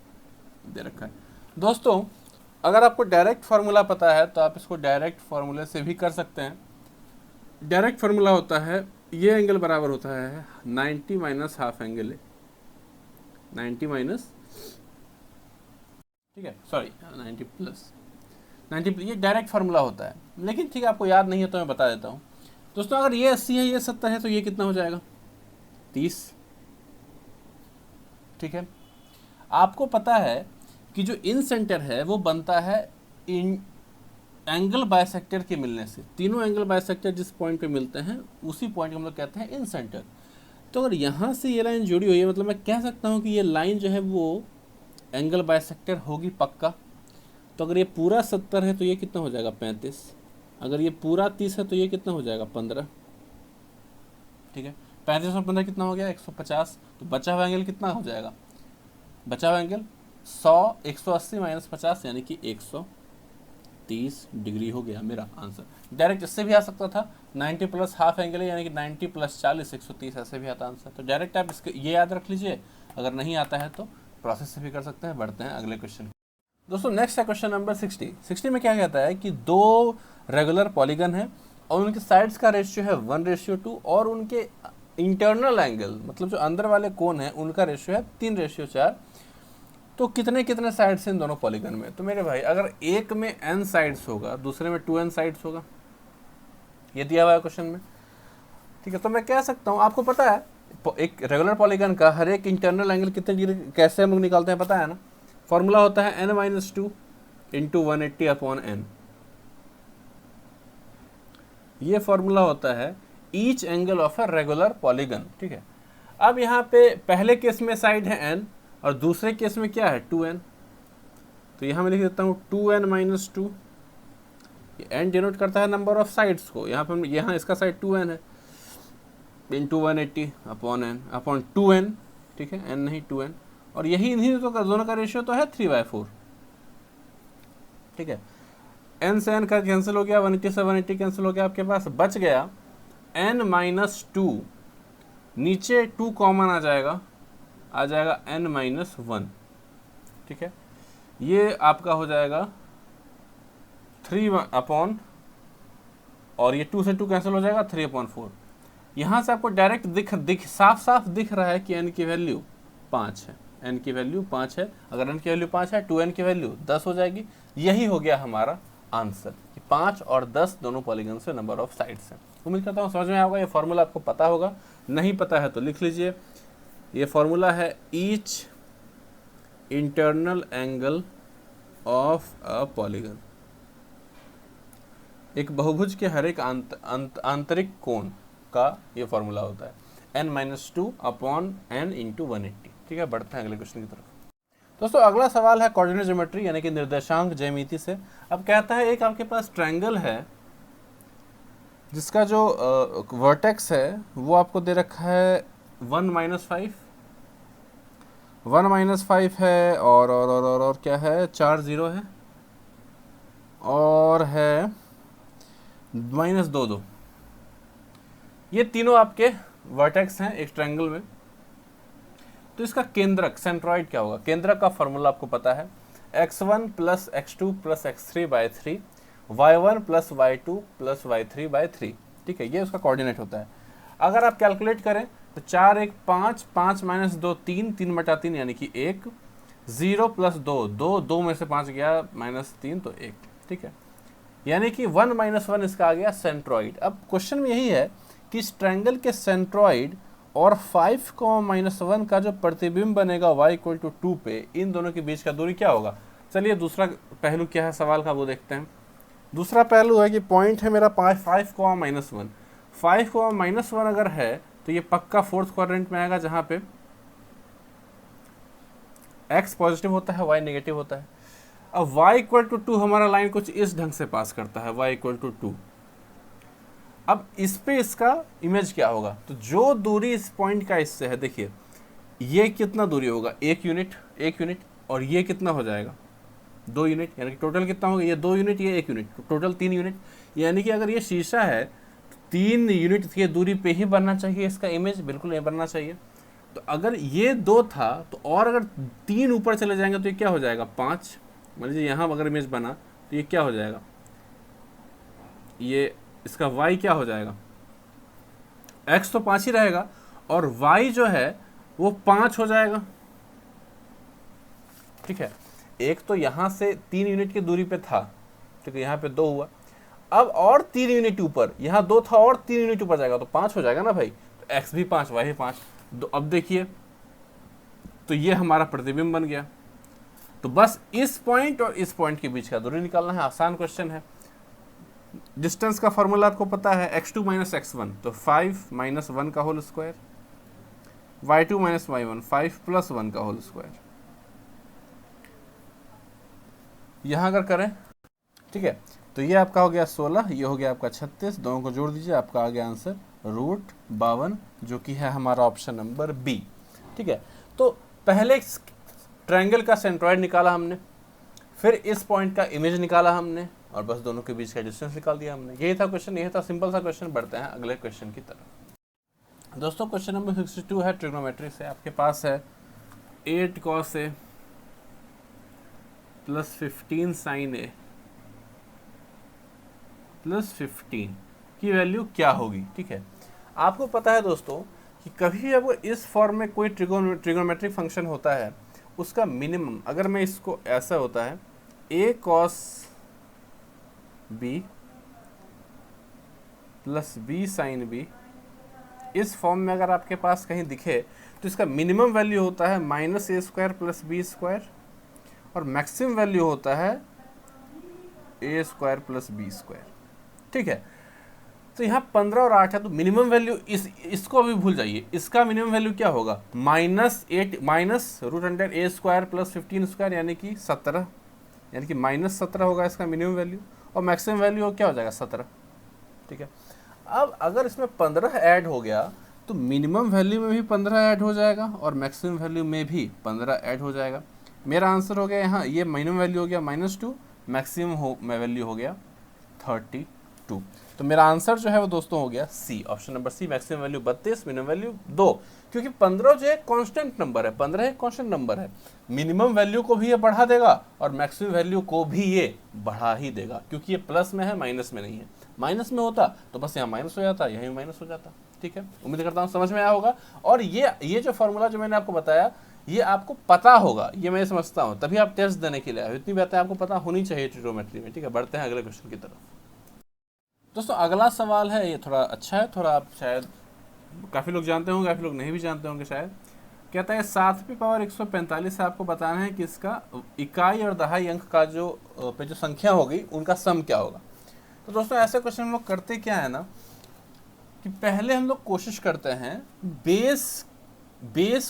दे रखा है। दोस्तों अगर आपको डायरेक्ट फार्मूला पता है तो आप इसको डायरेक्ट फार्मूले से भी कर सकते हैं। डायरेक्ट फार्मूला होता है, ये एंगल बराबर होता है 90 माइनस हाफ एंगल है, 90 माइनस, ठीक है, सॉरी 90 प्लस 90, ये डायरेक्ट फार्मूला होता है। लेकिन ठीक है, आपको याद नहीं है तो मैं बता देता हूँ। दोस्तों अगर ये 80 है, ये 70 है, तो ये कितना हो जाएगा, 30। ठीक है, आपको पता है कि जो इन सेंटर है वो बनता है इन एंगल बाइसेक्टर के मिलने से। तीनों एंगल बाइसेक्टर जिस पॉइंट पे मिलते हैं उसी पॉइंट को हम लोग कहते हैं इन सेंटर। तो अगर यहाँ से ये लाइन जुड़ी हुई है, मतलब मैं कह सकता हूँ कि ये लाइन जो है वो एंगल बाइसेक्टर होगी पक्का। तो अगर ये पूरा 70 है तो ये कितना हो जाएगा, 35। अगर ये पूरा 30 है तो ये कितना हो जाएगा, 15। ठीक है, 35 और 15 कितना हो गया, 150। तो बचा हुआ एंगल कितना हो जाएगा, बचा हुआ एंगल 100, 180 माइनस 50 यानी कि 130 डिग्री हो गया मेरा आंसर। डायरेक्ट इससे भी आ सकता था, 90 प्लस हाफ एंगल है यानी कि 90 प्लस 40, 130 ऐसे भी आता आंसर। तो डायरेक्ट आप इसके ये याद रख लीजिए, अगर नहीं आता है तो प्रोसेस से भी कर सकते हैं। बढ़ते हैं अगले क्वेश्चन। दोस्तों नेक्स्ट है क्वेश्चन नंबर 60 में क्या कहता है कि 2 रेगुलर पॉलीगन है और उनके साइड्स का रेशियो है 1:2 और उनके इंटरनल एंगल मतलब जो अंदर वाले कोण है उनका रेशियो है 3:4। तो कितने कितने साइड्स हैं इन दोनों पॉलीगन में। तो मेरे भाई अगर एक में n साइड्स होगा, दूसरे में 2n साइड्स होगा, ये दिया हुआ है क्वेश्चन में। ठीक है, तो मैं कह सकता हूँ, आपको पता है एक रेगुलर पॉलीगन का हर एक इंटरनल एंगल कितने डिग्री कैसे हम लोग निकालते हैं, पता है ना? फॉर्मूला होता है n-2 इंटू 180 अपॉन n। ये फॉर्मूला होता है each angle of a regular polygon, ठीक है। अब यहाँ पे पहले केस में साइड है n और दूसरे केस में क्या है 2n, तो यहाँ मैं लिख देता हूँ 2n-2। n डिनोट करता है नंबर ऑफ साइड्स को, यहाँ पे यहाँ इसका साइड 2n है, into 180 upon n upon 2n, ठीक है, n नहीं 2n, और यही इन्हीं तो दोनों का रेशियो तो है 3/4, ठीक है। n से n का कैंसिल हो गया, 180 से 180 कैंसिल हो गया, आपके पास बच गया n-2, नीचे 2 कॉमन आ जाएगा n-1, ठीक है। ये आपका हो जाएगा 3 अपॉन, और ये 2 से 2 कैंसिल हो जाएगा 3/4। यहाँ से आपको डायरेक्ट साफ दिख रहा है कि n की वैल्यू 5 है, n की वैल्यू 5 है। अगर n की वैल्यू 5 है 2n की वैल्यू 10 हो जाएगी। यही हो गया हमारा आंसर कि 5 और 10 दोनों पॉलीगन से नंबर ऑफ साइड्स हैं। उम्मीद करता हूँ समझ में आएगा। ये फॉर्मूला आपको पता होगा, नहीं पता है तो लिख लीजिए। ये फॉर्मूला है each internal angle of a polygon, एक बहुभुज के हर एक आंतरिक कोण का ये फॉर्मूला होता है n-2 अपॉन n इंटू 180, ठीक है। बढ़ते हैं अगले क्वेश्चन की तरफ। दोस्तों अगला सवाल है कोऑर्डिनेट ज्योमेट्री यानी कि निर्देशांक ज्यामिति से। अब कहता है एक आपके पास ट्रायंगल है जिसका जो वर्टेक्स है वो आपको दे रखा है 1-5, 1-5 है, और क्या है 4 0 है, और है -2 ये तीनों आपके वर्टेक्स हैं एक ट्रायंगल में। तो इसका केंद्रक सेंट्रॉइड क्या होगा? केंद्रक का फॉर्मूला आपको पता है x1 plus x2 plus x3/3, y1 plus y2 plus y3/3, ठीक है। ये उसका कोऑर्डिनेट होता है। अगर आप कैलकुलेट करें तो 4 1 5, 5 - 2 3, 3/3 यानी कि 1, 0 प्लस 2 2, 2 में से 5 गया -3 तो 1, ठीक है। यानी कि 1-1 इसका आ गया सेंट्रॉइड। अब क्वेश्चन में यही है कि इस ट्रायंगल के सेंट्रॉइड और 5, -1 का जो प्रतिबिंब बनेगा y = 2 पे, इन दोनों के बीच का दूरी क्या होगा? चलिए दूसरा पहलू क्या है सवाल का वो देखते हैं। दूसरा पहलू है कि पॉइंट है मेरा 5, 5, -1 अगर है तो ये पक्का फोर्थ क्वाड्रेंट में आएगा जहां पे x पॉजिटिव होता है, y नेगेटिव होता है। अब y = 2 हमारा लाइन कुछ इस ढंग से पास करता है, y = 2। अब इस पे इसका इमेज क्या होगा? तो जो दूरी इस पॉइंट का इससे है, देखिए ये कितना दूरी होगा, 1 यूनिट, और ये कितना हो जाएगा 2 यूनिट, यानी कि टोटल कितना होगा? ये 2 यूनिट, ये 1 यूनिट, टोटल 3 यूनिट। यानी कि अगर ये शीशा है तो 3 यूनिट की दूरी पे ही बनना चाहिए इसका इमेज, बिल्कुल नहीं बनना चाहिए। तो अगर ये 2 था तो और अगर 3 ऊपर चले जाएंगे तो ये क्या हो जाएगा 5। मान लीजिए यहाँ अगर इमेज बना तो ये क्या हो जाएगा, ये इसका y क्या हो जाएगा, x तो 5 ही रहेगा और y जो है वो 5 हो जाएगा, ठीक है। एक तो यहाँ से 3 यूनिट की दूरी पे था, ठीक है, यहाँ पे 2 हुआ। अब और 3 यूनिट ऊपर, यहाँ 2 था और 3 यूनिट ऊपर जाएगा तो 5 हो जाएगा ना भाई। तो x भी 5, y भी 5। तो अब देखिए तो ये हमारा प्रतिबिंब बन गया। तो बस इस पॉइंट और इस पॉइंट के बीच का दूरी निकालना है, आसान क्वेश्चन है। डिस्टेंस का फॉर्मूला आपको पता है x2 - x1 तो 5 - 1 का होल स्क्वायर, y2 - y1 5 + 1 का होल स्क्वायर। यहाँ अगर करें, ठीक है, तो ये आपका हो गया 16, ये हो गया आपका 36, दोनों को जोड़ दीजिए, आपका आ गया आंसर √52, जो कि है हमारा ऑप्शन नंबर बी, ठीक है। तो पहले ट्रायंगल का सेंट्रॉइड निकाला हमने, फिर इस पॉइंट का इमेज निकाला हमने, और बस दोनों के बीच का डिस्टेंस निकाल दिया हमने। यही था क्वेश्चन, यही था सिंपल सा क्वेश्चन। बढ़ते हैं अगले क्वेश्चन की तरफ। दोस्तों क्वेश्चन नंबर 62 है ट्रिग्नोमेट्री से। आपके पास है 8 cos A + 15 sin A + 15 की वैल्यू क्या होगी, ठीक है। आपको पता है दोस्तों कि कभी भी आपको इस फॉर्म में कोई ट्रिग्नोमेट्रिक फंक्शन होता है, उसका मिनिमम, अगर मैं इसको ऐसा होता है a cos B + b sin B इस फॉर्म में अगर आपके पास कहीं दिखे तो इसका मिनिमम वैल्यू होता है -a² + b² और मैक्सिमम वैल्यू होता है a² + b²। ठीक है, तो यहाँ 15 और 8 है, तो मिनिमम वैल्यू इसको अभी भूल जाइए। इसका मिनिमम वैल्यू क्या होगा? -8 -√a² + 15² यानी कि 17, यानी कि -17 होगा इसका मिनिमम वैल्यू, और मैक्सिमम वैल्यू क्या हो जाएगा? 17। ठीक है, अब अगर इसमें 15 ऐड हो गया तो मिनिमम वैल्यू में भी 15 ऐड हो जाएगा और मैक्सिमम वैल्यू में भी 15 ऐड हो जाएगा। मेरा आंसर हो गया यहाँ, ये मिनिमम वैल्यू हो गया -2, मैक्सिमम वैल्यू हो गया 32। तो मेरा आंसर जो है वो दोस्तों हो गया C, option number C, maximum value 32, minimum value 2। क्योंकि 15 जो है कांस्टेंट नंबर है, 15 एक कांस्टेंट नंबर है, मिनिमम वैल्यू को भी ये बढ़ा देगा और मैक्सिमम वैल्यू को भी ये बढ़ा ही देगा, क्योंकि ये प्लस में है, माइनस में नहीं है। माइनस में होता तो बस यहाँ माइनस हो जाता, यहीं माइनस हो जाता। ठीक है, उम्मीद करता हूँ समझ में आया होगा। और ये जो फॉर्मूला जो मैंने आपको बताया, ये आपको पता होगा, ये मैं समझता हूँ, तभी आप टेस्ट देने के लिए आए। इतनी बातें आपको पता होनी चाहिए ट्रिग्नोमेट्री में। ठीक है, बढ़ते हैं अगले क्वेश्चन की तरफ। दोस्तों अगला सवाल है, ये थोड़ा अच्छा है, थोड़ा आप शायद काफ़ी लोग जानते होंगे, काफ़ी लोग नहीं भी जानते होंगे शायद। कहता है 7 पावर 145 से आपको बताना है कि इसका इकाई और दहाई अंक का जो संख्या होगी उनका सम क्या होगा। तो दोस्तों ऐसे क्वेश्चन हम लोग करते क्या है ना, कि पहले हम लोग कोशिश करते हैं बेस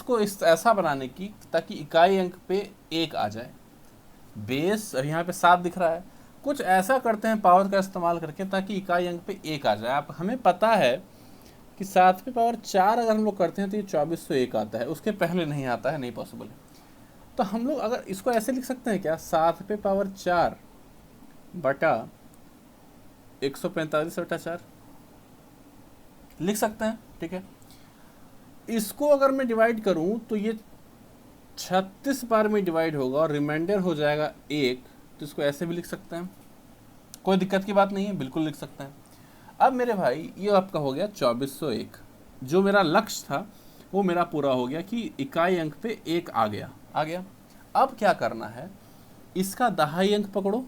को ऐसा बनाने की ताकि इकाई अंक पे 1 आ जाए। बेस और यहाँ पे 7 दिख रहा है, कुछ ऐसा करते हैं पावर का इस्तेमाल करके ताकि इकाई अंक पे 1 आ जाए। आप हमें पता है कि 7 पावर 4 अगर हम लोग करते हैं तो ये 2401 आता है, उसके पहले नहीं आता है, नहीं पॉसिबल है। तो हम लोग अगर इसको ऐसे लिख सकते हैं क्या, 7 पावर 4 बटा 145/4 लिख सकते हैं। ठीक है, इसको अगर मैं डिवाइड करूं तो ये 36 बार में डिवाइड होगा और रिमाइंडर हो जाएगा 1, तो इसको ऐसे भी लिख सकते हैं, कोई दिक्कत की बात नहीं है, बिल्कुल लिख सकते हैं। अब मेरे भाई ये आपका हो गया 2401, जो मेरा लक्ष्य था वो मेरा पूरा हो गया कि इकाई अंक पे 1 आ गया। अब क्या करना है, इसका दहाई अंक पकड़ो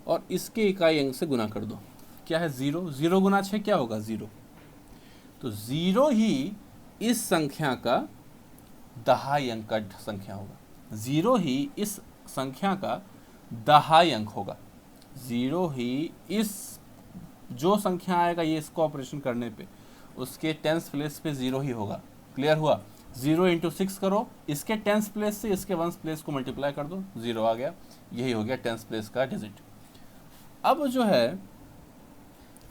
और इसके इकाई अंक से गुना कर दो। क्या है? 0। 0 गुना 6 क्या होगा? 0। तो 0 ही इस संख्या का दहाई अंक का संख्या होगा। 0 ही इस संख्या का दहाई अंक होगा। 0 ही इस जो संख्या आएगा ये इसको ऑपरेशन करने पे, उसके टेंस प्लेस पे 0 ही होगा। क्लियर हुआ? 0 × 6 करो, इसके टेंस प्लेस से इसके वंस प्लेस को मल्टीप्लाई कर दो, 0 आ गया। यही हो गया टेंस प्लेस का डिजिट। अब जो है,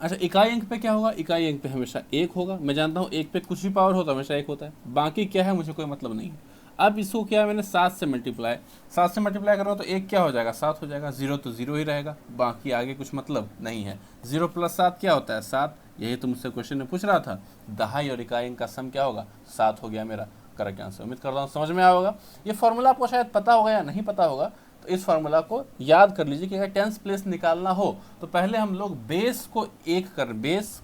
अच्छा इकाई अंक पे क्या होगा? इकाई अंक पे हमेशा 1 होगा। मैं जानता हूँ 1 पे कुछ भी पावर होता है हमेशा 1 होता है, बाकी क्या है मुझे कोई मतलब नहीं है। अब इसको क्या है, मैंने 7 से मल्टीप्लाई करूँगा तो 1 क्या हो जाएगा? 7 हो जाएगा। 0 तो 0 ही रहेगा, बाकी आगे कुछ मतलब नहीं है। 0 + 7 क्या होता है? 7। यही तो मुझसे क्वेश्चन में पूछ रहा था, दहाई और इकाई अंक का सम क्या होगा? 7 हो गया मेरा करेक्ट आंसर। उम्मीद करता हूँ समझ में आया होगा। ये फॉर्मूला आपको शायद पता होगा या नहीं पता होगा, तो इस फार्मूला को याद कर लीजिए कि अगर टेंस प्लेस निकालना हो तो पहले हम लोग बेस को 1 कर, बेस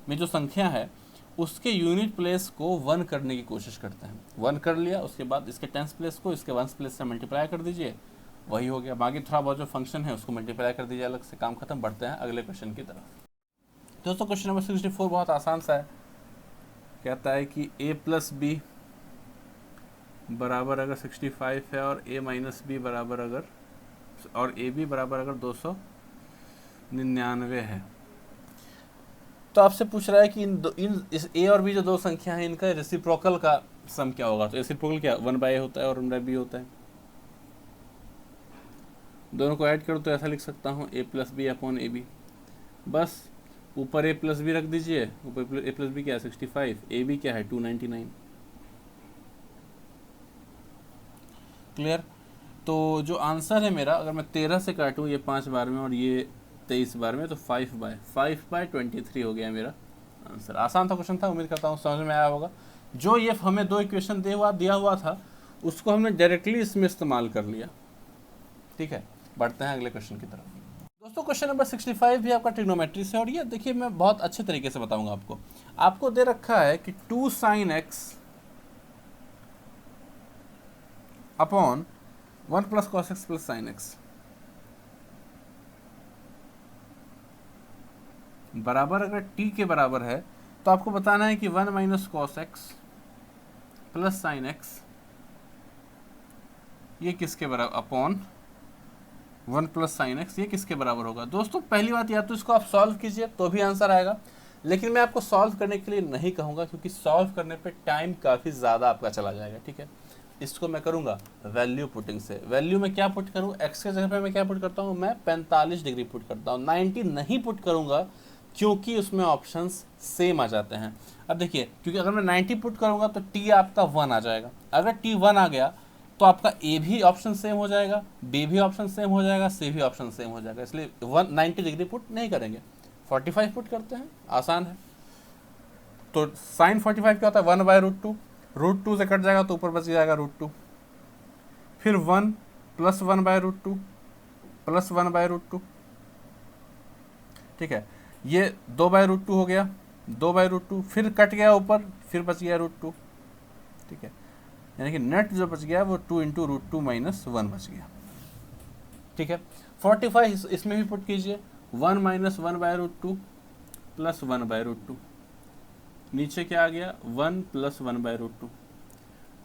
में जो संख्या है उसके यूनिट प्लेस को 1 करने की कोशिश करते हैं। 1 कर लिया, उसके बाद इसके टेंस प्लेस को इसके वंस प्लेस से मल्टीप्लाई कर दीजिए, वही हो गया। बाकी थोड़ा बहुत जो फंक्शन है उसको मल्टीप्लाई कर दीजिए अलग से, काम खत्म। बढ़ते हैं अगले क्वेश्चन की तरफ। दोस्तों क्वेश्चन नंबर 64 बहुत आसान सा है। कहता है कि a + b बराबर अगर 65 है और a - b बराबर अगर, और ab बराबर अगर 299 है, तो आपसे पूछ रहा है कि इस a और b जो दो संख्या है इनका रेसिप्रोकल का सम क्या होगा। तो रेसिप्रोकल क्या 1/a होता है और 1/b होता है। दोनों को ऐड करो तो ऐसा लिख सकता हूँ a + b/ab। बस ऊपर a + b रख दीजिए, ऊपर a + b क्या है 65, ab क्या है 299। क्लियर? तो जो आंसर है मेरा, अगर मैं 13 से काटूँ ये 5 बार में और ये 23 बार में, तो 5/23 हो गया मेरा आंसर। आसान था क्वेश्चन था, उम्मीद करता हूँ समझ में आया होगा। जो ये हमें 2 इक्वेशन दिया हुआ था उसको हमने डायरेक्टली इसमें इस्तेमाल कर लिया। ठीक है, बढ़ते हैं अगले क्वेश्चन की तरफ। दोस्तों क्वेश्चन नंबर 65 भी आपका ट्रिग्नोमेट्री से, और ये देखिए मैं बहुत अच्छे तरीके से बताऊंगा आपको। आपको दे रखा है कि 2 sin x upon 1 + cos x + sin x बराबर, अगर t के बराबर है तो आपको बताना है कि 1 minus cos x plus sine x ये किसके बराबर अपॉन 1 प्लस साइन एक्स ये किसके बराबर होगा। दोस्तों पहली बात, या तो इसको आप सॉल्व कीजिए तो भी आंसर आएगा, लेकिन मैं आपको सॉल्व करने के लिए नहीं कहूँगा, क्योंकि सॉल्व करने पे टाइम काफ़ी ज़्यादा आपका चला जाएगा। ठीक है, इसको मैं करूँगा वैल्यू पुटिंग से। वैल्यू में क्या पुट करूँ, एक्स के जगह पे मैं क्या पुट करता हूँ, मैं 45 डिग्री पुट करता हूँ, 90 नहीं पुट करूँगा क्योंकि उसमें ऑप्शंस सेम आ जाते हैं। अब देखिए, क्योंकि अगर मैं 90 पुट करूँगा तो टी आपका 1 आ जाएगा, अगर टी 1 आ गया तो आपका ए भी ऑप्शन सेम हो जाएगा, बी भी ऑप्शन सेम हो जाएगा, सी भी ऑप्शन सेम हो जाएगा, इसलिए 90 डिग्री पुट नहीं करेंगे, 45 पुट करते हैं, आसान है। तो साइन 45 क्या होता है, 1/√2, √2 से कट जाएगा तो ऊपर बच जाएगा √2, फिर 1 प्लस 1/√2 प्लस 1/√2। ठीक है, ये 2/√2 हो गया, 2/√2, फिर कट गया ऊपर, फिर बच गया √2। ठीक है, यानी कि नेट जो बच गया वो 2 × √2 - 1 बच गया। ठीक है, 45 इसमें भी पुट कीजिए, 1 - 1/√2 प्लस 1/√2, नीचे क्या आ गया 1 प्लस 1/√2,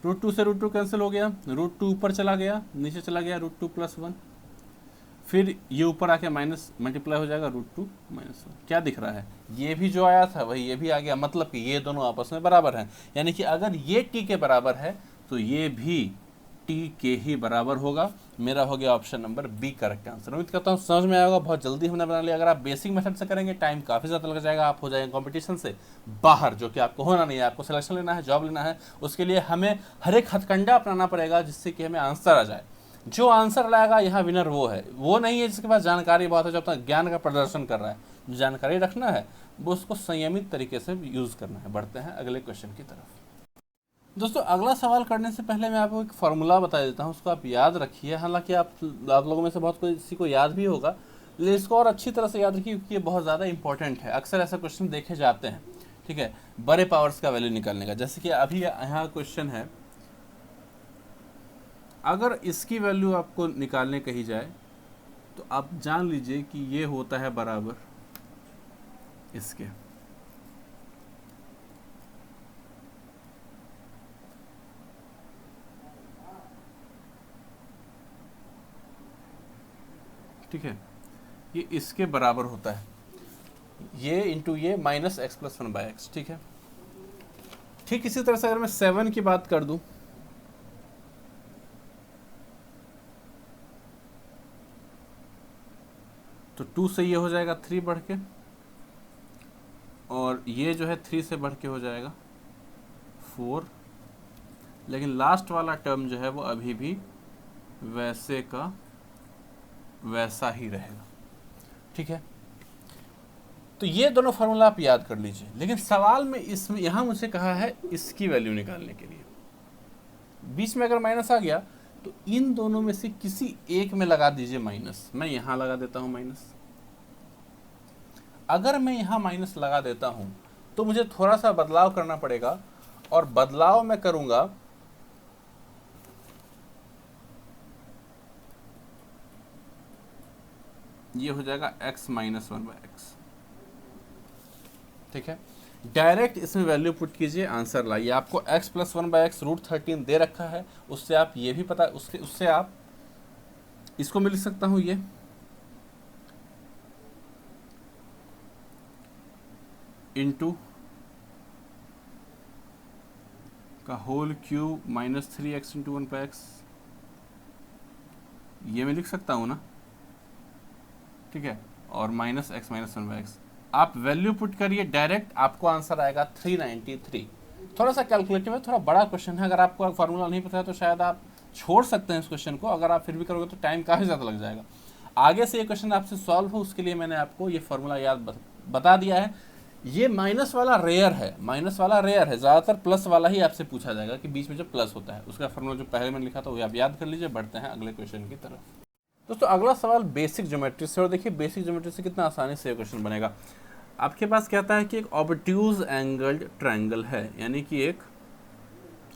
√2 से √2 कैंसिल हो गया, √2 ऊपर चला गया, नीचे चला गया √2 प्लस 1, फिर ये ऊपर आके माइनस मल्टीप्लाई हो जाएगा √2 - 1। क्या दिख रहा है, ये भी जो आया था वही ये भी आ गया, मतलब कि ये दोनों आपस में बराबर हैं। यानी कि अगर ये टी के बराबर है तो ये भी टी के ही बराबर होगा। मेरा हो गया option number B correct answer. उम्मीद करता हूँ समझ में आएगा, बहुत जल्दी हमने बना लिया। अगर आप बेसिक मेथड से करेंगे टाइम काफ़ी ज़्यादा लग जाएगा, आप हो जाएंगे कंपटीशन से बाहर, जो कि आपको होना नहीं है। आपको सिलेक्शन लेना है, जॉब लेना है, उसके लिए हमें हर एक हथकंडा अपनाना पड़ेगा जिससे कि हमें आंसर आ जाए। जो आंसर लाएगा यहाँ विनर वो है, वो नहीं है जिसके पास जानकारी बहुत है, जो अपना ज्ञान का प्रदर्शन कर रहा है। जो जानकारी रखना है वो उसको संयमित तरीके से यूज़ करना है। बढ़ते हैं अगले क्वेश्चन की तरफ। दोस्तों अगला सवाल करने से पहले मैं आपको एक फार्मूला बता देता हूँ, उसको आप याद रखिए। हालांकि आप लोगों में से बहुत किसी को याद भी होगा, लेकिन इसको और अच्छी तरह से याद रखिए क्योंकि ये बहुत ज़्यादा इंपॉर्टेंट है। अक्सर ऐसा क्वेश्चन देखे जाते हैं, ठीक है, बड़े पावर्स का वैल्यू निकालने का। जैसे कि अभी यहाँ क्वेश्चन है, अगर इसकी वैल्यू आपको निकालने कही जाए तो आप जान लीजिए कि ये होता है बराबर इसके। ठीक है, ये इसके बराबर होता है, ये इंटू ये माइनस एक्स प्लस 1/x। ठीक है, ठीक इसी तरह से अगर मैं 7 की बात कर दूं तो 2 से ये हो जाएगा 3 बढ़ के, और ये जो है 3 से बढ़ के हो जाएगा 4, लेकिन लास्ट वाला टर्म जो है वो अभी भी वैसे का वैसा ही रहेगा। ठीक है, तो ये दोनों फार्मूला आप याद कर लीजिए। लेकिन सवाल में इसमें यहाँ मुझे कहा है इसकी वैल्यू निकालने के लिए, बीच में अगर माइनस आ गया तो इन दोनों में से किसी एक में लगा दीजिए माइनस। मैं यहाँ लगा देता हूँ माइनस। अगर मैं यहाँ माइनस लगा देता हूँ तो मुझे थोड़ा सा बदलाव करना पड़ेगा, और बदलाव मैं करूँगा ये हो जाएगा x - 1/x। ठीक है, डायरेक्ट इसमें वैल्यू पुट कीजिए, आंसर लाइए। आपको x प्लस 1/x √13 दे रखा है, उससे आप ये भी पता, उससे आप इसको मैं लिख सकता हूँ ये इंटू का होल क्यूब -3x × 1/x, ये मैं लिख सकता हूँ ना। ठीक है, और -x - 1/x आप वैल्यू पुट करिए डायरेक्ट, आपको आंसर आएगा 393। थोड़ा सा कैलकुलेटिव है, थोड़ा बड़ा क्वेश्चन है। अगर आपको फार्मूला नहीं पता है तो शायद आप छोड़ सकते हैं इस क्वेश्चन को। अगर आप फिर भी करोगे तो टाइम काफ़ी ज़्यादा लग जाएगा। आगे से ये क्वेश्चन आपसे सॉल्व हो उसके लिए मैंने आपको ये फार्मूला याद बता दिया है। ये माइनस वाला रेयर है, माइनस वाला रेयर है, ज़्यादातर प्लस वाला ही आपसे पूछा जाएगा कि बीच में जो प्लस होता है उसका फार्मूला जो पहले मैंने लिखा था वो आप याद कर लीजिए। बढ़ते हैं अगले क्वेश्चन की तरफ। दोस्तों अगला सवाल बेसिक ज्योमेट्री से, और देखिए बेसिक ज्योमेट्री से कितना आसानी से ये क्वेश्चन बनेगा। आपके पास कहता है कि एक ऑब्ट्यूज एंगल्ड ट्रायंगल है, यानी कि एक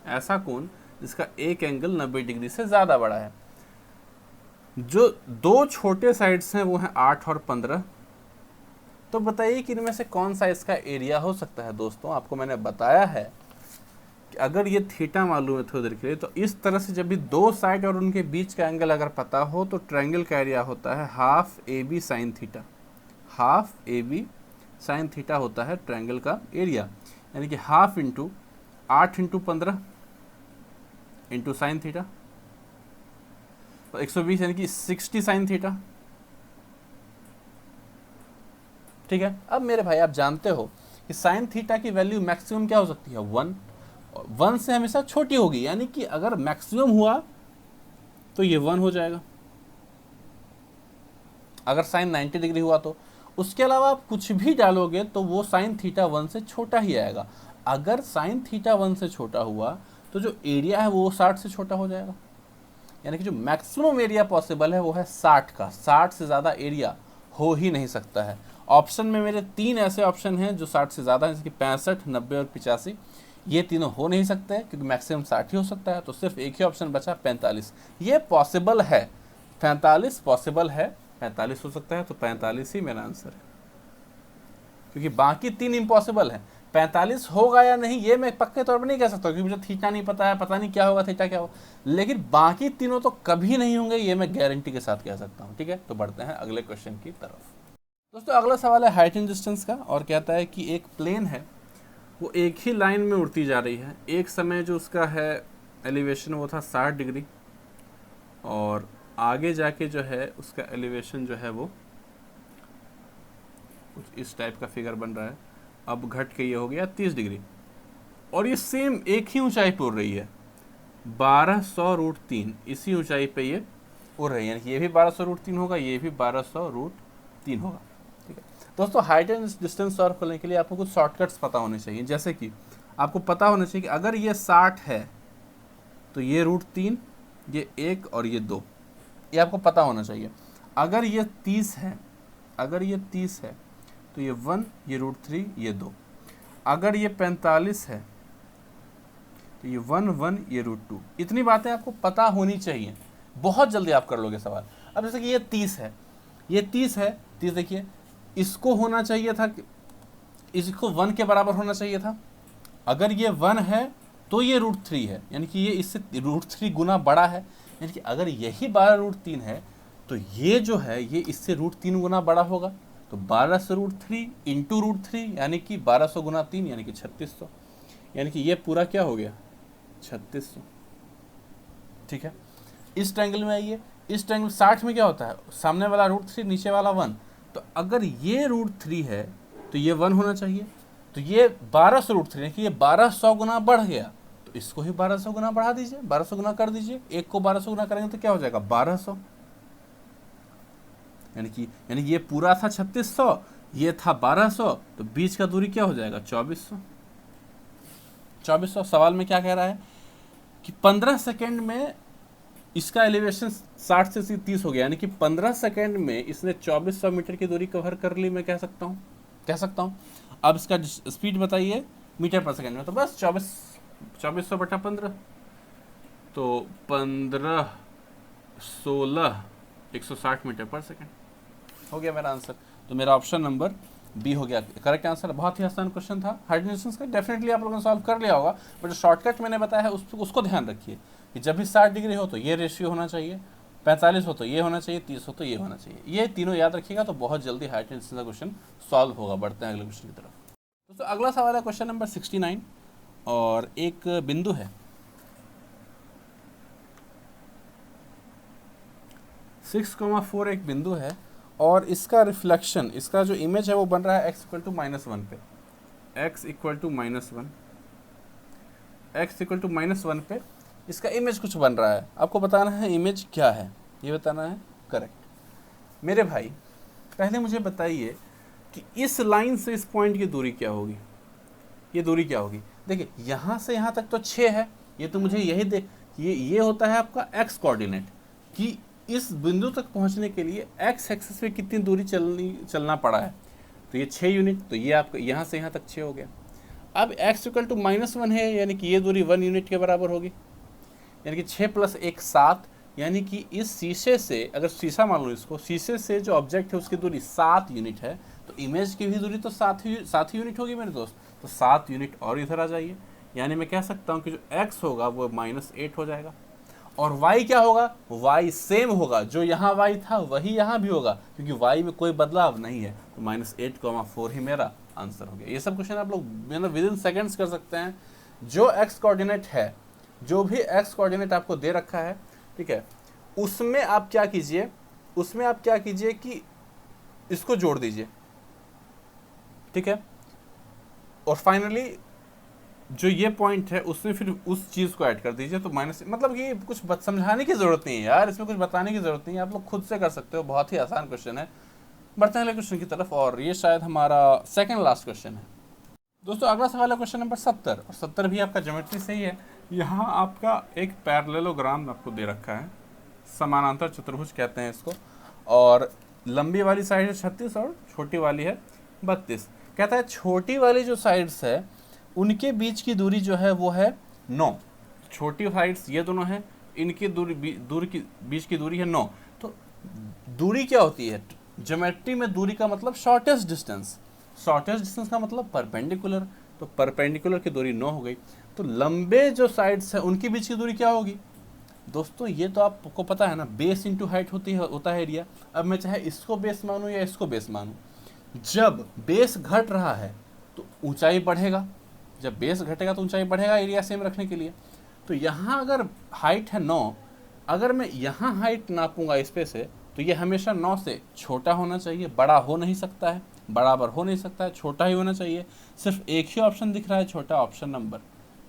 ऐसा कोण जिसका एक एंगल 90 डिग्री से ज़्यादा बड़ा है। जो दो छोटे साइड्स हैं वो हैं 8 और 15। तो बताइए कि इनमें से कौन सा इसका एरिया हो सकता है। दोस्तों आपको मैंने बताया है कि अगर ये थीटा मालूम है थोड़ी देर के लिए, तो इस तरह से जब भी दो साइड और उनके बीच का एंगल अगर पता हो तो ट्रायंगल का एरिया होता है half A B sine theta. Half A B sine theta होता है ट्रायंगल का एरिया, यानी कि half into 8 into 15 into sine theta, तो 120 यानी कि 60 साइन थीटा। ठीक है। अब मेरे भाई आप जानते हो कि साइन थीटा की वैल्यू मैक्सिमम क्या हो सकती है, 1। 1 से हमेशा छोटी होगी, यानी कि अगर मैक्सिमम हुआ तो ये 1 हो जाएगा। अगर साइन 90 डिग्री हुआ तो उसके अलावा आप कुछ भी डालोगे तो वो साइन थीटा 1 से छोटा ही आएगा। अगर साइन थीटा 1 से छोटा हुआ तो जो एरिया है वो 60 से छोटा हो जाएगा, यानी कि जो मैक्सिमम एरिया पॉसिबल है वो है 60 का। 60 से ज़्यादा एरिया हो ही नहीं सकता है। ऑप्शन में मेरे 3 ऐसे ऑप्शन हैं जो 60 से ज़्यादा हैं, जैसे कि 65, 90 और 85। ये तीनों हो नहीं सकते हैं क्योंकि मैक्सिमम 60 ही हो सकता है, तो सिर्फ एक ही ऑप्शन बचा 45। ये पॉसिबल है, 45 पॉसिबल है, 45 हो सकता है, तो 45 ही मेरा आंसर है, क्योंकि बाकी 3 इम्पॉसिबल है। 45 होगा या नहीं ये मैं पक्के तौर पर नहीं कह सकता क्योंकि मुझे थीटा नहीं पता है, पता नहीं क्या होगा थीटा क्या होगा, लेकिन बाकी तीनों तो कभी नहीं होंगे ये मैं गारंटी के साथ कह सकता हूँ। ठीक है, तो बढ़ते हैं अगले क्वेश्चन की तरफ। दोस्तों अगला सवाल है हाइट एंड डिस्टेंस का, और कहता है कि एक प्लेन है वो एक ही लाइन में उड़ती जा रही है। एक समय जो उसका है एलिवेशन वो था 60 डिग्री, और आगे जाके जो है उसका एलिवेशन जो है वो कुछ इस टाइप का फिगर बन रहा है। अब घट के ये हो गया 30 डिग्री, और ये सेम एक ही ऊंचाई पे उड़ रही है, 1200√3 इसी ऊंचाई पे ये उड़ रही है, यानी कि ये भी 1200√3 होगा, ये भी 1200√3 होगा। ठीक है दोस्तों, हाइट एंड डिस्टेंस सॉल्व करने के लिए आपको कुछ शॉर्टकट्स पता होने चाहिए। जैसे कि आपको पता होना चाहिए कि अगर ये 60 है तो ये √3, ये 1 और ये 2, ये आपको पता होना चाहिए। अगर ये 30 है, अगर ये 30 है तो ये 1, ये √3, ये 2। अगर ये 45 है तो ये 1, 1, ये √2। इतनी बातें आपको पता होनी चाहिए, बहुत जल्दी आप कर लोगे सवाल। अब जैसे कि ये 30 है, ये 30 है, 30 देखिए इसको होना चाहिए था, इसको 1 के बराबर होना चाहिए था। अगर ये 1 है तो ये √3 है, यानी कि ये इससे √3 गुना बड़ा है, यानी कि अगर यही 12√3 है तो ये जो है ये इससे √3 गुना बड़ा होगा। तो 1200√3 इंटू √3 यानी कि 1200 गुना 3 यानी कि 3600, यानी कि ये पूरा क्या हो गया 3600। ठीक है, इस ट्रायंगल में आइए, इस ट्रायंगल 60 में क्या होता है, सामने वाला √3 नीचे वाला 1, तो अगर ये √3 है तो ये 1 होना चाहिए, तो ये 1200√3 यानी कि ये 1200 गुना बढ़ गया, तो इसको ही 1200 गुना बढ़ा दीजिए, 1200 गुना कर दीजिए। एक को 1200 गुना करेंगे तो क्या हो जाएगा 1200, यानी ये पूरा था 3600, ये था 1200, तो बीच का दूरी क्या हो जाएगा 2400। 2400 सवाल में क्या कह रहा है कि 15 सेकेंड में इसका एलिवेशन 60 से 30 हो गया, यानी कि 15 सेकेंड में इसने 2400 मीटर की दूरी कवर कर ली, मैं कह सकता हूँ। अब इसका स्पीड बताइए मीटर पर सेकेंड में, तो बस 2400 बटा 15, तो 15 16 160 मीटर पर सेकेंड हो गया मेरा आंसर। तो मेरा ऑप्शन नंबर बी हो गया करेक्ट आंसर। बहुत ही आसान क्वेश्चन था, हाइट डिस्टेंस का डेफिनेटली आप लोगों ने सॉल्व कर लिया होगा, बट जो शॉर्टकट मैंने बताया है उसको ध्यान रखिए कि जब भी 60 डिग्री हो तो ये रेशियो होना चाहिए, 45 हो तो ये होना चाहिए, 30 हो तो ये होना चाहिए। ये तीनों याद रखिएगा तो बहुत जल्दी हाइट एंड डिस्टेंस का क्वेश्चन सॉल्व होगा। बढ़ते हैं अगले क्वेश्चन की तरफ। दोस्तों अगला सवाल है क्वेश्चन नंबर 69, और एक बिंदु है 6,4 एक बिंदु है, और इसका रिफ्लेक्शन, इसका जो इमेज है वो बन रहा है x = -1 पे, x = -1 पे इसका इमेज कुछ बन रहा है। आपको बताना है इमेज क्या है, ये बताना है करेक्ट। मेरे भाई पहले मुझे बताइए कि इस लाइन से इस पॉइंट की दूरी क्या होगी, ये दूरी क्या होगी। देखिए यहाँ से यहाँ तक तो 6 है, ये तो मुझे यही दे, ये होता है आपका x कोऑर्डिनेट, कि इस बिंदु तक पहुँचने के लिए x एक्सिस पे कितनी दूरी चलना पड़ा है, तो ये 6 यूनिट, तो ये आपका यहाँ से यहाँ तक 6 हो गया। अब x = -1 है, यानी कि ये दूरी 1 यूनिट के बराबर होगी, यानी कि 6 + 1 7, यानी कि इस शीशे से, अगर शीशा मान लो इसको, शीशे से जो ऑब्जेक्ट है उसकी दूरी 7 यूनिट है, तो इमेज की भी दूरी तो 7 ही यूनिट होगी मेरे दोस्त। तो 7 यूनिट और इधर आ जाइए, यानी मैं कह सकता हूँ कि जो x होगा वो -8 हो जाएगा। और y क्या होगा, y सेम होगा, जो यहाँ y था वही यहाँ भी होगा, क्योंकि y में कोई बदलाव नहीं है। तो -8,4 ही मेरा आंसर हो गया। ये सब क्वेश्चन आप लोग विद इन सेकेंड्स कर सकते हैं। जो x कोऑर्डिनेट है, जो भी x कोऑर्डिनेट आपको दे रखा है, ठीक है, उसमें आप क्या कीजिए कि इसको जोड़ दीजिए, ठीक है। और फाइनली जो ये पॉइंट है उसमें फिर उस चीज़ को ऐड कर दीजिए। तो मतलब ये कुछ समझाने की ज़रूरत नहीं है यार, इसमें कुछ बताने की ज़रूरत नहीं है, आप लोग खुद से कर सकते हो। बहुत ही आसान क्वेश्चन है। बढ़ते हैं अगले क्वेश्चन की तरफ, और ये शायद हमारा सेकंड लास्ट क्वेश्चन है दोस्तों। अगला सवाल है क्वेश्चन नंबर 70, और 70 भी आपका ज्योमेट्री से ही है। यहाँ आपका एक पैरेललोग्राम आपको दे रखा है, समानांतर चतुर्भुज कहते हैं इसको, और लंबी वाली साइड है 36 और छोटी वाली है 32। कहता है छोटी वाली जो साइड्स है उनके बीच की दूरी जो है वो है 9। छोटी साइड्स ये दोनों हैं, इनकी बीच की दूरी है 9। तो दूरी क्या होती है ज्योमेट्री में? दूरी का मतलब शॉर्टेस्ट डिस्टेंस, शॉर्टेस्ट डिस्टेंस का मतलब परपेंडिकुलर। तो परपेंडिकुलर की दूरी 9 हो गई। तो लंबे जो साइड्स है उनके बीच की दूरी क्या होगी दोस्तों? ये तो आपको पता है ना, बेस इंटू हाइट होता है एरिया। अब मैं चाहे इसको बेस मानूं या इसको बेस मानूं, जब बेस घट रहा है तो ऊंचाई बढ़ेगा, जब बेस घटेगा तो ऊंचाई बढ़ेगा एरिया सेम रखने के लिए। तो यहाँ अगर हाइट है 9, अगर मैं यहाँ हाइट नापूंगा इस पे से, तो ये हमेशा 9 से छोटा होना चाहिए, बड़ा हो नहीं सकता है, बराबर हो नहीं सकता है, छोटा ही होना चाहिए। सिर्फ एक ही ऑप्शन दिख रहा है छोटा, ऑप्शन नंबर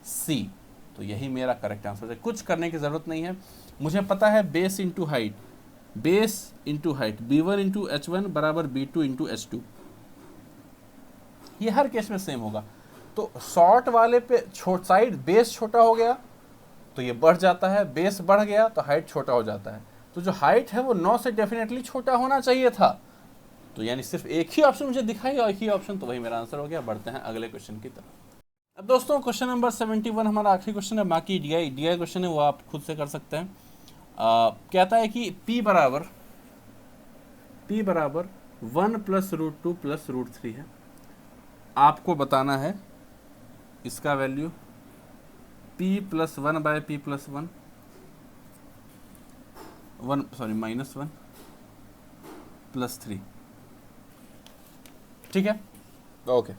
सी। तो यही मेरा करेक्ट आंसर है। कुछ करने की ज़रूरत नहीं है, मुझे पता है base into height, b1 into h1 बराबर b2 इंटू h2, ये हर केस में सेम होगा। तो शॉर्ट वाले पे साइड बेस छोटा हो गया तो ये बढ़ जाता है, बेस बढ़ गया तो हाइट छोटा हो जाता है। तो जो हाइट है वो 9 से डेफिनेटली छोटा होना चाहिए था। तो यानी सिर्फ एक ही ऑप्शन मुझे दिखाई, और एक ही ऑप्शन, तो वही मेरा आंसर हो गया। बढ़ते हैं अगले क्वेश्चन की तरफ। अब दोस्तों क्वेश्चन नंबर 71 हमारा आखिरी क्वेश्चन है। बाकी डी क्वेश्चन है वो आप खुद से कर सकते हैं। कहता है कि P बराबर 1 + √2 + √3 है। आपको बताना है इसका वैल्यू P + 1/P + 1 -1 + 3, ठीक है। ओके,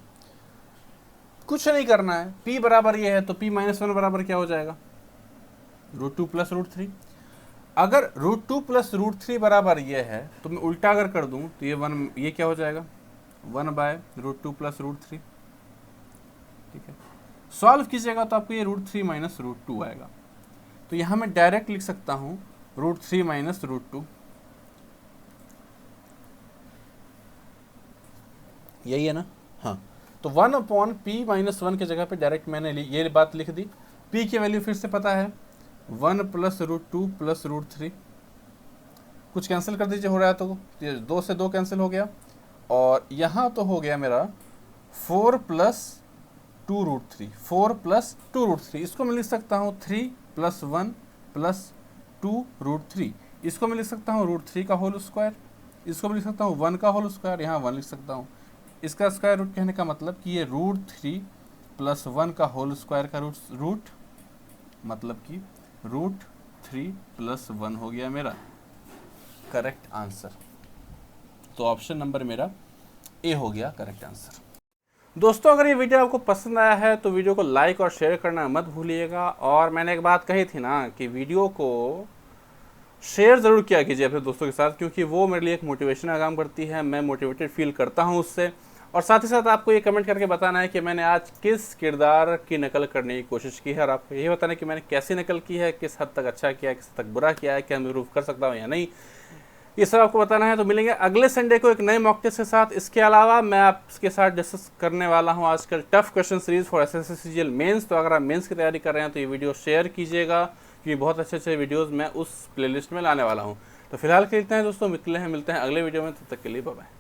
कुछ नहीं करना है। P बराबर ये है तो P - 1 बराबर क्या हो जाएगा, √2 + √3। अगर √2 + √3 बराबर ये है तो मैं उल्टा अगर कर दूं तो ये क्या हो जाएगा, 1/√2 + √3, ठीक है। सॉल्व कीजिएगा तो आपको ये √3 - √2 आएगा। तो यहाँ मैं डायरेक्ट लिख सकता हूँ √3 - √2, यही है ना। हाँ, तो 1/P - 1 की जगह पे डायरेक्ट मैंने ये बात लिख दी। P की वैल्यू फिर से पता है 1 + √2 + √3, कुछ कैंसिल कर दीजिए, हो रहा है तो 2 से 2 कैंसिल हो गया, और यहाँ तो हो गया मेरा 4 + 2 √3, 4 + 2 √3। इसको मैं लिख सकता हूँ 3 + 1 + 2 √3। इसको मैं लिख सकता हूँ √3 का होल स्क्वायर, इसको मैं लिख सकता हूँ 1 का होल स्क्वायर, यहाँ 1 लिख सकता हूँ। इसका स्क्वायर रूट कहने का मतलब कि ये √3 + 1 का होल स्क्वायर का रूट मतलब कि √3 + 1 हो गया मेरा करेक्ट आंसर। तो ऑप्शन नंबर मेरा ए हो गया करेक्ट आंसर। दोस्तों अगर ये वीडियो आपको पसंद आया है तो वीडियो को लाइक और शेयर करना मत भूलिएगा। और मैंने एक बात कही थी ना कि वीडियो को शेयर ज़रूर किया कीजिए अपने दोस्तों के साथ, क्योंकि वो मेरे लिए एक मोटिवेशन का काम करती है, मैं मोटिवेटेड फील करता हूँ उससे। और साथ ही साथ आपको ये कमेंट करके बताना है कि मैंने आज किस किरदार की नकल करने की कोशिश की है, और आपको यही बताना है कि मैंने कैसी नकल की है, किस हद तक अच्छा किया है, किस हद तक बुरा किया है, क्या मैं इम्प्रूव कर सकता हूँ या नहीं, ये सब आपको बताना है। तो मिलेंगे अगले संडे को एक नए मॉक टेस्ट के साथ। इसके अलावा मैं आपके साथ डिस्कस करने वाला हूँ आजकल tough question series for SSC CGL mains. तो अगर आप मेंस की तैयारी कर रहे हैं तो ये वीडियो शेयर कीजिएगा, क्योंकि बहुत अच्छे अच्छे वीडियोज़ मैं उस प्लेलिस्ट में लाने वाला हूँ। तो फिलहाल के लिए इतना है दोस्तों, मिलते हैं अगले वीडियो में, तब तक के लिए बाय बाय।